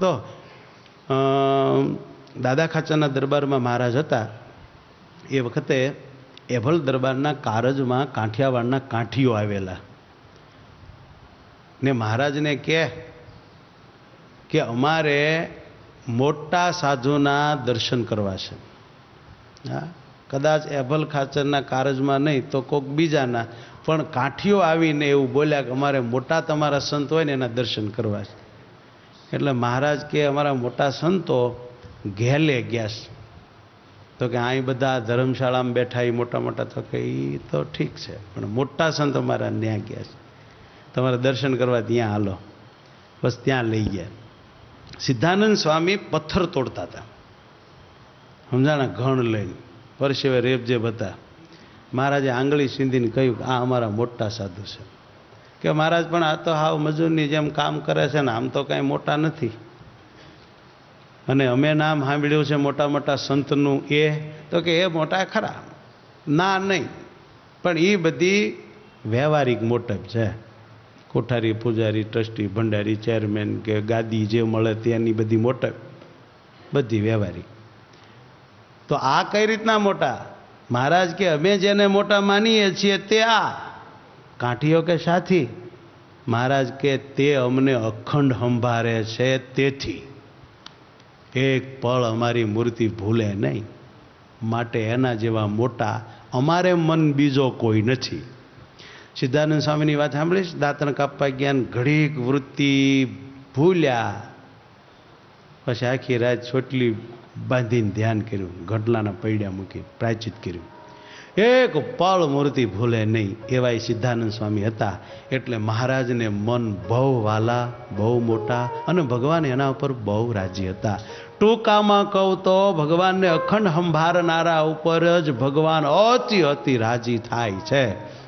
તો દાદા ખાચરના દરબારમાં મહારાજ હતા એ વખતે એભલ દરબારના કારજમાં કાંઠિયાવાડના કાંઠીઓ આવેલા ને મહારાજને કે અમારે મોટા સાધુના દર્શન કરવા છે. હા, કદાચ એભલ ખાચરના કારજમાં નહીં તો કોઈક બીજાના, પણ કાંઠીઓ આવીને એવું બોલ્યા કે અમારે મોટા તમારા સંત હોય ને એના દર્શન કરવા છે. એટલે મહારાજ કે અમારા મોટા સંતો ઘેલે ગયા છે. તો કે અહીં બધા ધર્મશાળામાં બેઠા એ મોટા મોટા, તો કે એ તો ઠીક છે, પણ મોટા સંત અમારા ત્યાં ગયા છે, તમારે દર્શન કરવા ત્યાં હાલો. બસ ત્યાં લઈ ગયા. સિદ્ધાનંદ સ્વામી પથ્થર તોડતા હતા, સમજાણા, ઘણ લઈને પરસેવે રેપજેબ હતા. મહારાજે આંગળી સીંધીને કહ્યું કે આ અમારા મોટા સાધુ છે. કે મહારાજ પણ આ તો હાવ મજૂરની જેમ કામ કરે છે ને, આમ તો કાંઈ મોટા નથી. અને અમે નામ સાંભળ્યું છે મોટા મોટા સંતનું, એ તો કે એ મોટા ખરા, ના નહીં, પણ એ બધી વ્યવહારિક મોટપ છે. કોઠારી, પૂજારી, ટ્રસ્ટી, ભંડારી, ચેરમેન કે ગાદી જે મળે તેની બધી મોટપ, બધી વ્યવહારિક. તો આ કઈ રીતના મોટા? મહારાજ કે અમે જેને મોટા માનીએ છીએ તે આ કાંઠીઓ કે સાથી. મહારાજ કે તે અમને અખંડ સંભાળે છે, તેથી એક પળ અમારી મૂર્તિ ભૂલે નહીં, માટે એના જેવા મોટા અમારે મન બીજો કોઈ નથી. સિદ્ધાનંદ સ્વામીની વાત સાંભળીશ. દાંતણ કાપવા જ્ઞાન ઘડીક વૃત્તિ ભૂલ્યા, પછી આખી રાત ચોટલી બાંધીને ધ્યાન કર્યું, ઘડલાના પૈડા મૂકી પ્રાયચિત કર્યું. એક પળ મૂર્તિ ભૂલે નહીં, એવા સિદ્ધાનંદ સ્વામી હતા. એટલે મહારાજને મન બહુ વાલા, બહુ મોટા, અને ભગવાન એના ઉપર બહુ રાજી હતા. ટૂંકામાં કહું તો ભગવાનને અખંડ સંભાળનારા ઉપર જ ભગવાન અતિ અતિ રાજી થાય છે.